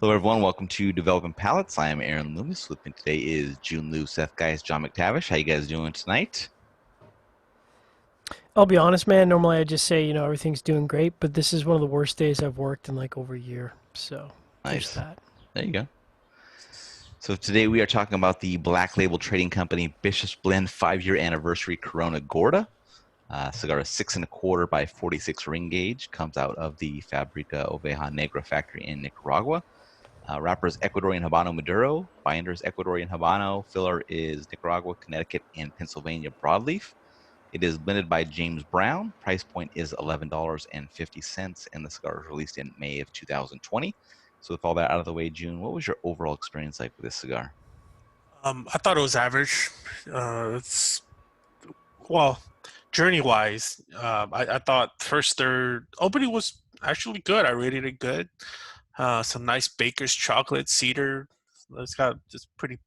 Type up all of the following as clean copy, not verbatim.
Hello, everyone. Welcome to Developing Palates. I am Aaron Loomis. With me today is Jiunn, Seth, guys, John McTavish. How you guys doing tonight? I'll be honest, man. Normally I just say, everything's doing great, but this is one of the worst days I've worked in like over a year. So there's Nice. that. There you go. So today we are talking about the Black Label Trading Company Bishop's Blend 5-year anniversary Corona Gorda. Cigar is 6 1/4 by 46 ring gauge. Comes out of the Fabrica Oveja Negra factory in Nicaragua. Wrapper is Ecuadorian Habano Maduro. Binder is Ecuadorian Habano. Filler is Nicaragua, Connecticut, and Pennsylvania broadleaf. It is blended by James Brown. Price point is $11.50, and the cigar was released in May of 2020. So with all that out of the way, Jiunn, what was your overall experience like with this cigar? I thought it was average. It's well, journey wise, I thought first third opening was actually good. I rated it good. Some nice baker's chocolate cedar. It's got just pretty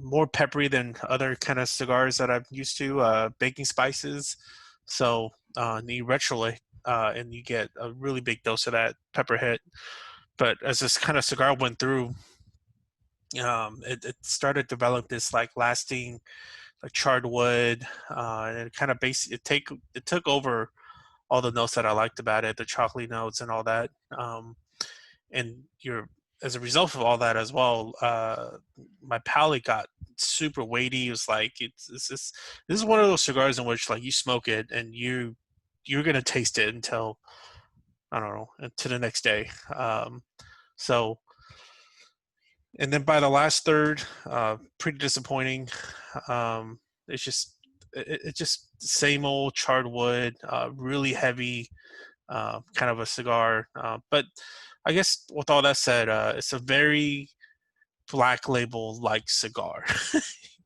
more peppery than other kind of cigars that I'm used to. Baking spices, so the retro and you get a really big dose of that pepper hit. But as this kind of cigar went through, it started to develop this like lasting like charred wood, and it kind of it took over all the notes that I liked about it, the chocolate notes and all that. And you're as a result of all that as well, my palate got super weighty. It was like this is one of those cigars in which like you smoke it and you're gonna taste it until I don't know until the next day. So and then by the last third, pretty disappointing. It's just it's just same old charred wood, really heavy, kind of a cigar. But I guess with all that said, it's a very black label like cigar.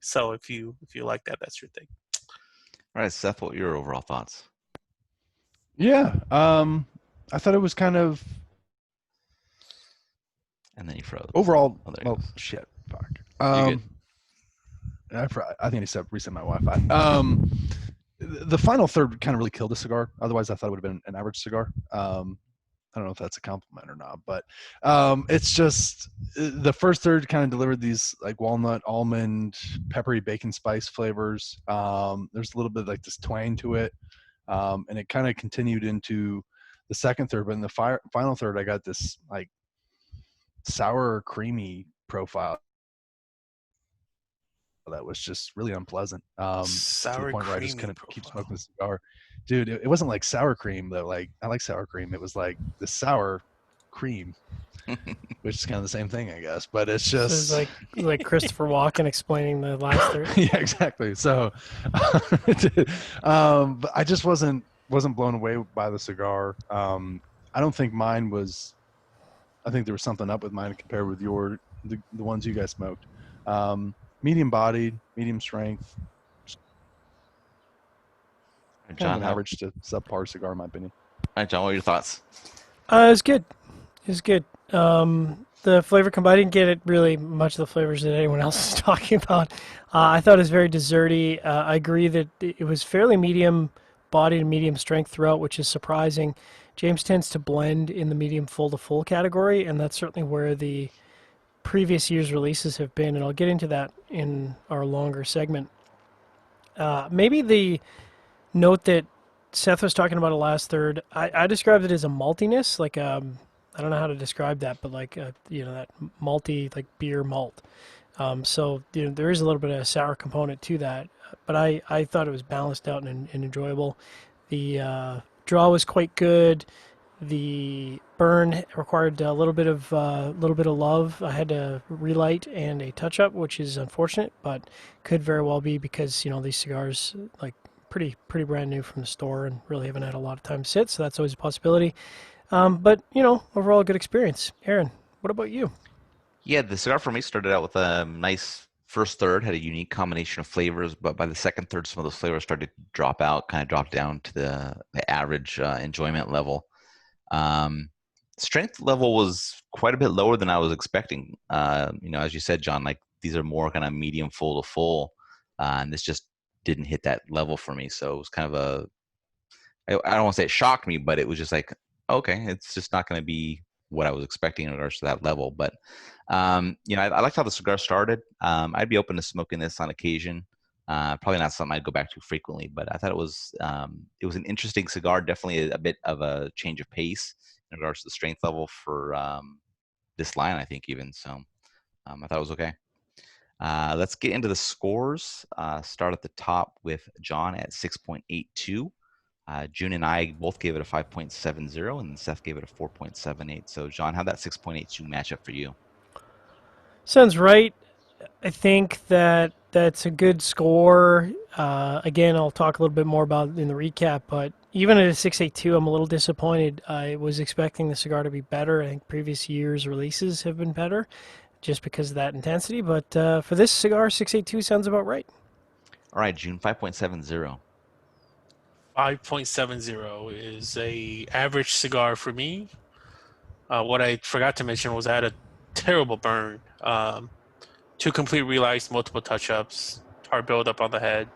So if you like that, that's your thing. All right, Seth, what were your overall thoughts? Yeah. I thought it was kind of And then you froze. overall. Oh, there it Well, goes. shit. Fuck. You're good. I think I said reset my Wi-Fi. The final third kind of really killed the cigar. Otherwise, I thought it would have been an average cigar. I don't know if that's a compliment or not, but it's just the first third kind of delivered these like walnut, almond, peppery bacon spice flavors. There's a little bit like this twang to it, and it kind of continued into the second third. But in the final third, I got this like sour, creamy profile that was just really unpleasant, to the Sour point where I just creamy couldn't keep profile. smoking the cigar. Dude, it wasn't like sour cream though. Like I like sour cream. It was like the sour cream, which is kind of the same thing, I guess. But it's So it's just like Christopher Walken explaining the last third. yeah, exactly. So, but I just wasn't blown away by the cigar. I don't think mine was. I think there was something up with mine compared with the ones you guys smoked. Medium bodied, medium strength, kind of John, an how? average to subpar cigar, in my opinion. All right, John, what were your thoughts? It was good. It was good. The flavor combined, I didn't get it really much of the flavors that anyone else is talking about. I thought it was very desserty. I agree that it was fairly medium bodied and medium strength throughout, which is surprising. James tends to blend in the medium full to full category, and that's certainly where the previous year's releases have been, and I'll get into that in our longer segment. Maybe the note that Seth was talking about a last third, I described it as a maltiness, like I don't know how to describe that, but like that malty like beer malt. So there is a little bit of a sour component to that, but I thought it was balanced out and enjoyable. The draw was quite good. The burn required a little bit of love. I had to relight and a touch up, which is unfortunate, but could very well be because these cigars like pretty brand new from the store and really haven't had a lot of time to sit, so that's always a possibility. But overall a good experience. Aaron, what about you? Yeah, the cigar for me started out with a nice first third, had a unique combination of flavors, but by the second third, some of those flavors started to drop out, kind of drop down to the average enjoyment level. Um, Strength level was quite a bit lower than I was expecting. As you said, John, like these are more kind of medium full to full, and this just didn't hit that level for me. So it was kind of I don't want to say it shocked me, but it was just like, okay, it's just not going to be what I was expecting in regards to that level. But I liked how the cigar started. I'd be open to smoking this on occasion. Probably not something I'd go back to frequently, but I thought it was an interesting cigar. Definitely a bit of a change of pace in regards to the strength level for this line, I think even. So I thought it was okay. Let's get into the scores. Start at the top with John at 6.82. Jiunn and I both gave it a 5.70, and Seth gave it a 4.78. So, John, how'd that 6.82 match up for you? Sounds right. I think that that's a good score. Again, I'll talk a little bit more about it in the recap, but even at a 6.82, I'm a little disappointed. I was expecting the cigar to be better. I think previous years' releases have been better just because of that intensity. But for this cigar, 6.82 sounds about right. All right, Jiunn, 5.70. 5.70 is a average cigar for me. What I forgot to mention was I had a terrible burn. 2 complete relights, multiple touch-ups, hard buildup on the head.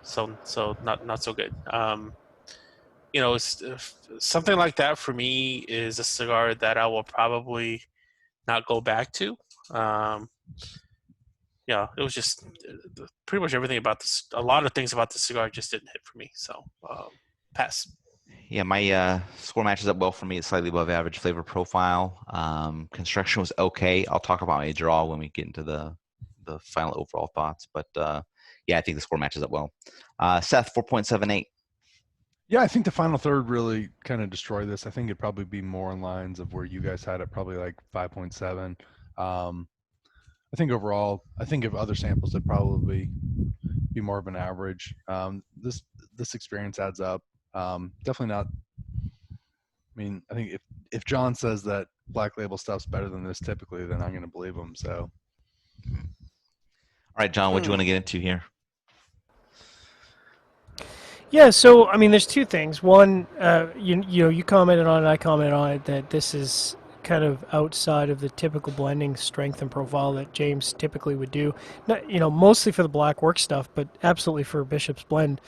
So not so good. Something like that for me is a cigar that I will probably not go back to. It was just pretty much everything about this. A lot of things about the cigar just didn't hit for me. So pass. Yeah, my score matches up well for me. It's slightly above average flavor profile. Construction was okay. I'll talk about my draw when we get into the final overall thoughts. But I think the score matches up well. Seth, 4.78. Yeah, I think the final third really kind of destroyed this. I think it'd probably be more in lines of where you guys had it, probably like 5.7. I think overall, I think if other samples, it'd probably be more of an average. This experience adds up. Definitely not. I mean, I think if John says that Black Label stuff's better than this typically, then I'm going to believe him. So, all right, John, what do you want to get into here? Yeah, so I mean, there's two things. One, you commented on it, I commented on it, that this is kind of outside of the typical blending strength and profile that James typically would do. Not, mostly for the black work stuff, but absolutely for Bishop's Blend.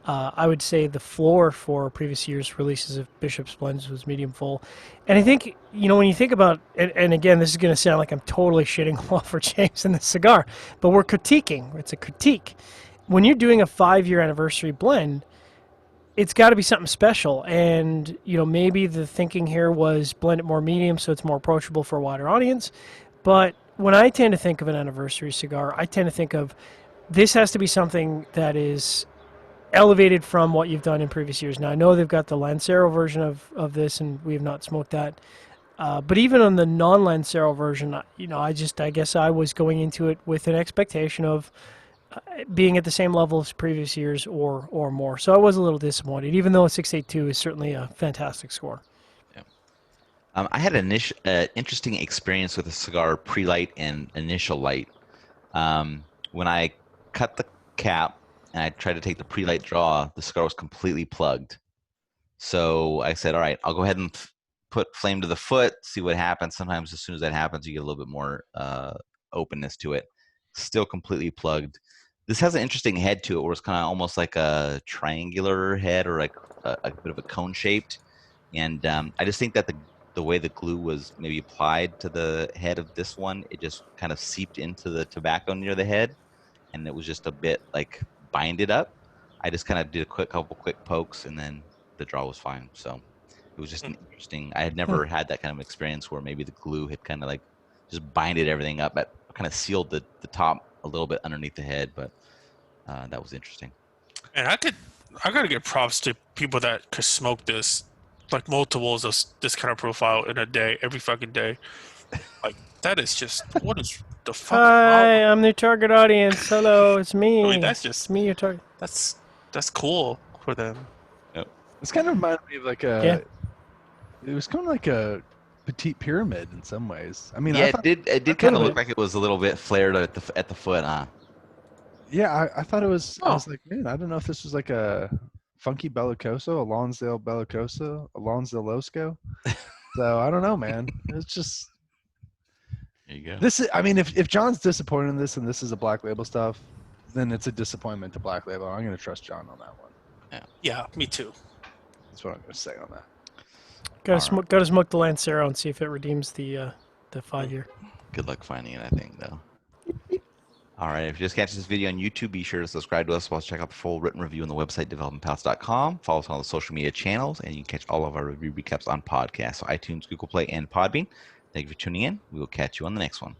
I would say the floor for previous year's releases of Bishop's Blends was medium full. And I think, when you think about, and again, this is going to sound like I'm totally shitting all for James and the cigar, but we're critiquing. It's a critique. When you're doing a 5-year anniversary blend, it's got to be something special. And, maybe the thinking here was blend it more medium so it's more approachable for a wider audience. But when I tend to think of an anniversary cigar, I tend to think of this has to be something that is elevated from what you've done in previous years. Now, I know they've got the Lancero version of this, and we have not smoked that. But even on the non-Lancero version, I guess I was going into it with an expectation of being at the same level as previous years or more. So I was a little disappointed, even though a 6.82 is certainly a fantastic score. Yeah. I had an interesting experience with a cigar pre-light and initial light. When I cut the cap and I tried to take the pre-light draw, the cigar was completely plugged. So I said, all right, I'll go ahead and put flame to the foot, see what happens. Sometimes as soon as that happens, you get a little bit more openness to it. Still completely plugged. This has an interesting head to it where it's kind of almost like a triangular head or like a bit of a cone shaped. And I just think that the way the glue was maybe applied to the head of this one, it just kind of seeped into the tobacco near the head. And it was just a bit like binded up. I just kind of did a couple quick pokes and then the draw was fine. So it was just an interesting, I had never had that kind of experience where maybe the glue had kind of like just binded everything up, but kind of sealed the top a little bit underneath the head, but that was interesting. And I gotta get props to people that could smoke this, like multiples of this kind of profile in a day, every fucking day. Like that is just what is the fuck? Hi, I'm the target audience. Hello, it's me. I mean, it's me, your target. That's cool for them. Yep. this kind of reminded me of like it was kind of like a petite pyramid in some ways. I mean, yeah, I thought, it did kind of look like it was a little bit flared at the foot, huh? yeah, I thought it was. I Oh. was like, man, I don't know if this was like a funky bellicoso, a Lonsdale bellicoso, a Lonsdale Losco. So I don't know, man. It's just There you go. this is. I mean, if John's disappointed in this and this is a Black Label stuff, then it's a disappointment to Black Label. I'm going to trust John on that one. Yeah, me too. That's what I'm going to say on that. Got to smoke the Lancero and see if it redeems the 5-year. Good luck finding it, I think, though. All right. If you just catch this video on YouTube, be sure to subscribe to us. While check out the full written review on the website, developmentpalates.com. Follow us on all the social media channels, and you can catch all of our review recaps on podcasts, so iTunes, Google Play, and Podbean. Thank you for tuning in. We will catch you on the next one.